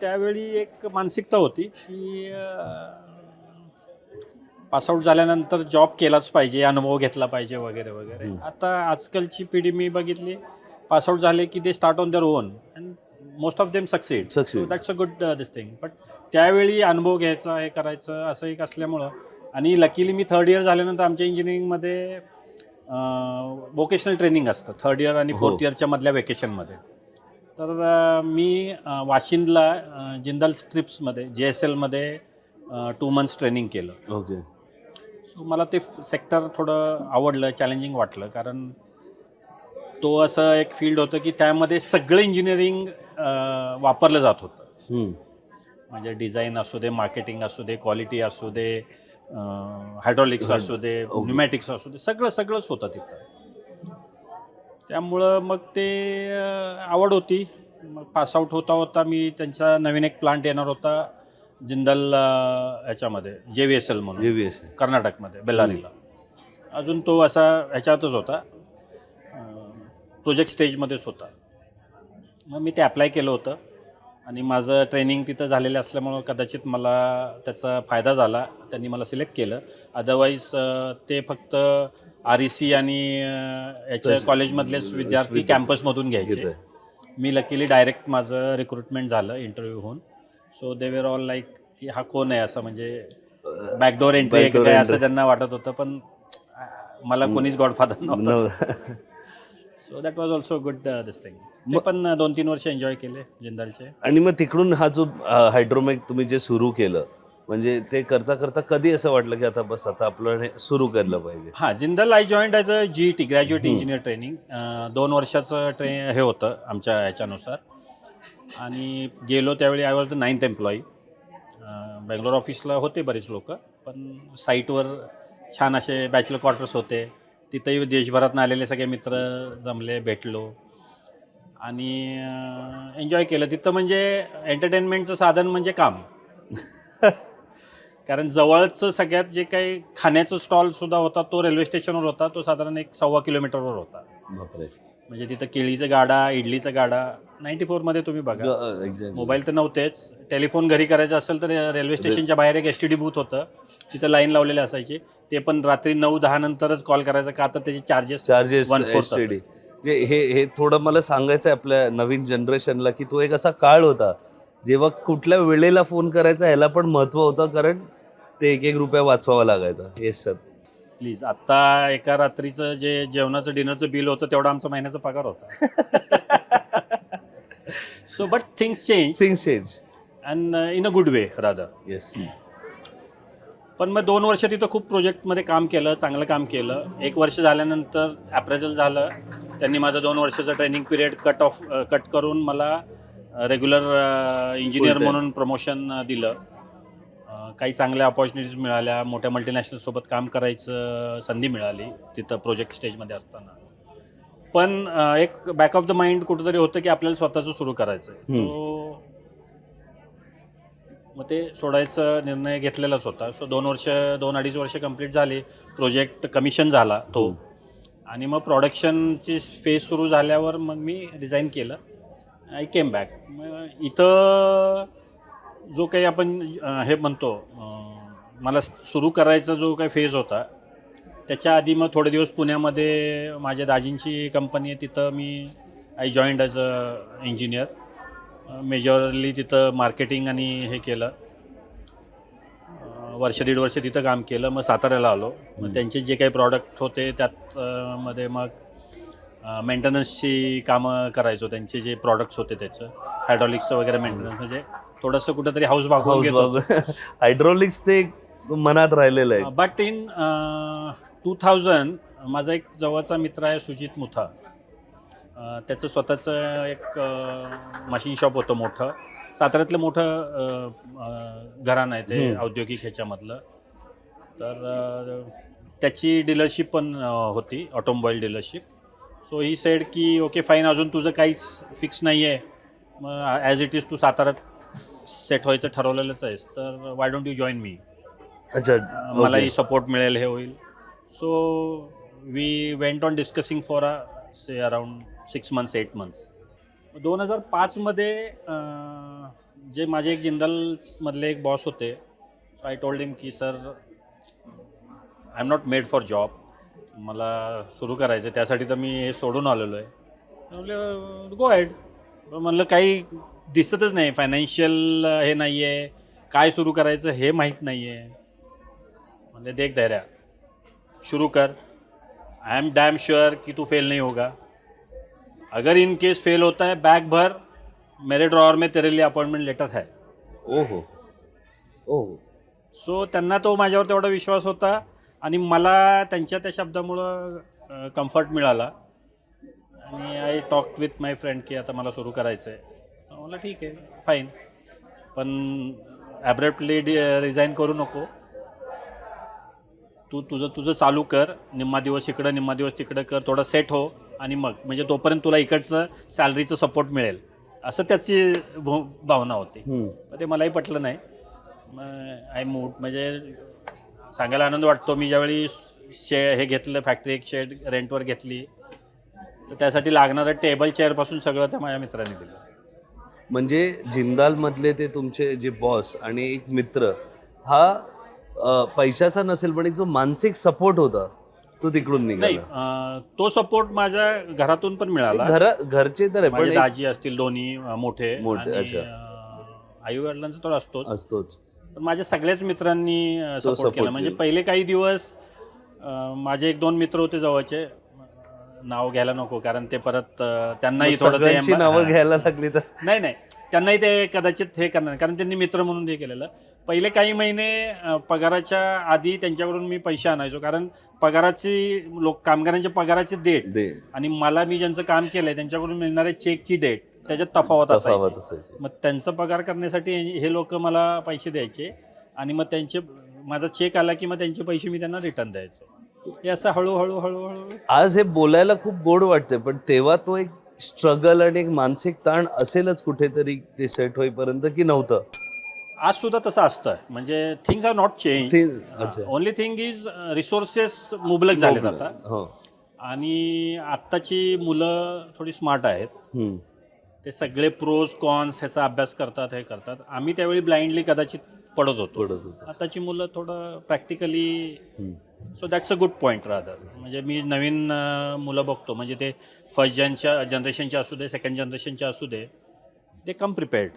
त्यावेळी एक मानसिकता होती की पासआउट झाल्यानंतर जॉब केलाच पाहिजे, अनुभव घेतला पाहिजे वगैरे वगैरे. आता आजकालची पिढी मी बघितली, पासआउट झाले की they start on their own and most of them succeed. So that's a good this thing. But त्यावेळी अनुभव घ्यायचा, हे करायचं असं एक असल्यामुळं, आणि लकीली मी थर्ड इयर झाल्यानंतर आमच्या इंजिनिअरिंगमध्ये वोकेशनल ट्रेनिंग असतं थर्ड इयर आणि फोर्थ इयरच्या मधल्या वेकेशनमध्ये. तर मी वाशिंदला जिंदाल स्ट्रिप्समध्ये JSLमध्ये 2 months ट्रेनिंग केलं. ओके. सो मला ते सेक्टर थोडं आवडलं, चॅलेंजिंग वाटलं, कारण तो असं एक फील्ड होतं की त्यामध्ये सगळं इंजिनिअरिंग वापरलं जात होतं. म्हणजे डिझाईन असू दे, मार्केटिंग असू दे, क्वालिटी असू दे, हायड्रॉलिक्स असू दे, न्यूमॅटिक्स असू दे, सगळंच होतं तिथं. त्यामुळं मग ते आवड होती. मग पासआउट होता मी त्यांचा नवीन एक प्लांट येणार होता जिंदाल ह्याच्यामध्ये JVSL म्हणून कर्नाटकमध्ये बेल्लारीला. अजून तो असा ह्याच्यातच होता, प्रोजेक्ट स्टेजमध्येच होता. मग मी ते अप्लाय केलं होतं आणि माझं ट्रेनिंग तिथं झालेलं असल्यामुळं कदाचित मला त्याचा फायदा झाला, त्यांनी मला सिलेक्ट केलं. अदरवाईज ते फक्त REC आणि याच्या कॉलेजमधलेच विद्यार्थी कॅम्पसमधून घ्यायचे. मी लकीली डायरेक्ट माझं रिक्रुटमेंट झालं इंटरव्ह्यू होऊन. So they were all like की हा कोण आहे, असं म्हणजे बॅकडोर एंट्री आहे काय असं त्यांना वाटत होतं, पण मला कोणीच गॉडफादर नव्हतं. So that was also good this thing. ते पण 2-3 वर्ष एन्जॉय केले जिंदालचे. आणि मग तिकडून हा जो हायड्रोमेक तुम्ही जे सुरू केलं, म्हणजे ते करता करता कधी असं वाटलं की आता आपलं हे सुरू केलं पाहिजे? हां, Jindal I joined as a GET graduate engineer training. 2 वर्षाचं हे होतं आमच्या ह्याच्यानुसार. आणि गेलो त्यावेळी I was the 9th employee. Bangalore ऑफिसला होते बरेच लोक, पण साईटवर छान असे बॅचलर क्वार्टर्स होते. तिथंही देशभरातून आलेले सगळे मित्र जमले, भेटलो आणि एन्जॉय केलं तिथं. म्हणजे एंटरटेनमेंटचं साधन म्हणजे काम. कारण जवळचं सगळ्यात जे काही खाण्याचं स्टॉलसुद्धा होता तो रेल्वे स्टेशनवर होता. तो साधारण 1.25 किलोमीटरवर होता. म्हणजे तिथं केळीचा गाडा, इडलीचा गाडा. 94मध्ये तुम्ही बघा, मोबाईल तर नव्हतेच. टेलिफोन घरी करायचं असेल तर रेल्वे स्टेशनच्या बाहेर एक STD बूथ होतं, तिथं लाईन लावलेले असायचे. ते पण रात्री 9-10 नंतरच कॉल करायचं, का तर त्याचे चार्जेस STD. हे थोडं मला सांगायचं आहे आपल्या नवीन जनरेशनला की तो एक असा काळ होता जेव्हा कुठल्या वेळेला फोन करायचा ह्याला पण महत्त्व होतं, कारण ते 1-1 रुपया वाचवावा लागायचा. Yes sir, please. आत्ता एका रात्रीचं जे जेवणाचं डिनरचं बिल होतं तेवढा आमचा महिन्याचा पगार होता. So but things change and in a good way rather. Yes. पण मग 2 वर्ष तिथं खूप प्रोजेक्टमध्ये काम केलं, चांगलं काम केलं. 1 वर्ष झाल्यानंतर ॲप्रेझल झालं. त्यांनी माझं 2 वर्षाचं ट्रेनिंग पिरियड कट करून मला रेग्युलर इंजिनियर म्हणून प्रमोशन दिलं. काही चांगल्या अपॉर्च्युनिटीज मिळाल्या, मोठ्या मल्टीनॅशनलसोबत काम करायचं संधी मिळाली तिथं प्रोजेक्ट स्टेजमध्ये असताना. पण एक बॅक ऑफ द माइंड कुठंतरी होतं की आपल्याला स्वतःचं सुरू करायचं आहे. मग ते सोडायचा निर्णय घेतलेलाच होता. सो 2-2.5 वर्ष कंप्लीट झाली. प्रोजेक्ट कमिशन झाला तो, आणि मग प्रोडक्शनची फेज सुरू झाल्यावर मग मी रिझाईन केलं. I came back. मग इथं जो काही आपण हे म्हणतो, मला सुरू करायचा जो काही फेज होता, त्याच्या आधी मग थोडे दिवस पुण्यामध्ये माझ्या दाजींची कंपनी आहे, तिथं मी I joined as a engineer. Majorly तिथं मार्केटिंग आणि हे केलं. 1-1.5 वर्ष तिथं काम केलं. मग साताऱ्याला आलो. मग त्यांचे जे काही प्रॉडक्ट होते त्यात मध्ये मग मेंटेनन्सची कामं करायचो. त्यांचे जे प्रॉडक्ट्स होते त्याचं हायड्रॉलिक्सचं वगैरे मेंटेनन्स, म्हणजे थोडंसं कुठंतरी हाऊस भागवून घेतो. हायड्रॉलिक्स ते मनात राहिलेलं आहे. बट इन 2000 माझा एक जवळचा मित्र आहे सुजित मुथा. त्याचं स्वतःचं एक मशीन शॉप होतं मोठं, साताऱ्यातलं मोठं घराणं आहे ते औद्योगिक ह्याच्यामधलं. तर त्याची डीलरशिप पण होती, automobile dealership. So he said की ओके फाईन, अजून तुझं काहीच फिक्स नाही आहे, मग ॲज इट इज तू साताऱ्यात सेट व्हायचं ठरवलेलंच आहेस, तर why don't you join me. मलाही सपोर्ट मिळेल, हे होईल. So we went on discussing for around 6 months 8 months. 2005मध्ये जे माझे एक जिंदालमधले एक बॉस होते, आय टोल्ड हिम की sir I am not made for job, मला सुरू करायचं त्यासाठी तर मी हे सोडून आलेलो आहे. म्हणलं गो हेड. म्हणलं काही दिसतच नाही, फायनान्शियल हे नाही आहे, काय सुरू करायचं हे माहीत नाही आहे. म्हणजे देख धैर्या, शुरू कर, आई एम डैम श्योर कि तू फेल नहीं होगा. अगर इन केस फेल होता है बैग भर, मेरे ड्रॉवर में तेरे लिए अपॉइंटमेंट लेटर है. ओहो ओहो. सो त्यांना तो माझ्यावर तेवढा विश्वास होता आणि मला त्यांच्या त्या शब्दामुळं कम्फर्ट मिळाला. आणि I talk with my friend की आता मला सुरू करायचं आहे. मला ठीक आहे, फाईन, पण ॲब्रप्टली रिझाईन करू नको. तू तुझं चालू कर, निम्मा दिवस इकडं निम्मा दिवस तिकडं कर, थोडं सेट हो, आणि मग म्हणजे तोपर्यंत तुला इकडचं सॅलरीचं सपोर्ट मिळेल, असं त्याची भावना होती. पण ते मलाही पटलं नाही. आय मूड म्हणजे सांगायला आनंद वाटतो, मी ज्यावेळी हे घेतलं, फॅक्टरी एक शेड रेंटवर घेतली, तर त्यासाठी लागणारं टेबल चेअरपासून सगळं त्या माझ्या मित्राने दिलं. म्हणजे जिंदालमधले ते तुमचे जे बॉस आणि एक मित्र हा पैशाचा नसेल पण एक जो मानसिक सपोर्ट होता तो तिकडून नाही, निघाला. तो सपोर्ट माझ्या घरातून पण मिळाला. घरचे तर आहे पण माझे एक दाजी असतील दोन्ही मोठे, अच्छा. आई वडिलांचा तर असतोच. पण माझ्या सगळ्याच मित्रांनी support सपोर्ट केला. म्हणजे केला. पहिले काही दिवस माझे एक दोन मित्र होते जवळचे, नाव घ्यायला नको कारण ते परत त्यांनाही मग थोडं सगळ्यांची नावं घ्यायला लागली तर नाही, त्यांनाही ते कदाचित हे करणार, कारण त्यांनी मित्र म्हणून हे केलेलं. पहिले काही महिने पगाराच्या आधी त्यांच्याकडून मी पैसे आणायचो, कारण पगाराची कामगारांच्या पगाराची डेट आणि मला मी ज्यांचं काम केलंय त्यांच्याकडून मिळणाऱ्या चेकची डेट त्याच्यात तफावत असायची. मग त्यांचा पगार करण्यासाठी हे लोक मला पैसे द्यायचे आणि मग माझा चेक आला की मग त्यांचे पैसे मी त्यांना रिटर्न द्यायचो. हे असं हळूहळू आज हे बोलायला खूप गोड वाटतंय पण तेव्हा तो एक स्ट्रगल आणि एक मानसिक ताण असेलच कुठेतरी ते सेट होईपर्यंत की नव्हतं. आज सुद्धा तसं असतं. म्हणजे थिंग्स आर नॉट चेंज. अच्छा. ओनली थिंग इज रिसोर्सेस मुबलक झालेत आता. हो. आणि आत्ताची मुलं थोडी स्मार्ट आहेत. ते सगळे प्रोज कॉन्स ह्याचा अभ्यास करतात, हे करतात. आम्ही त्यावेळी ब्लाइंडली कदाचित पडत होतो. आताची मुलं थोडं practically, so that's a good point rather. म्हणजे मी नवीन मुलं बघतो, म्हणजे ते फर्स्ट जनरेशनचे असू दे, सेकंड जनरेशनचे असू दे, दे कम प्रिपेअर्ड.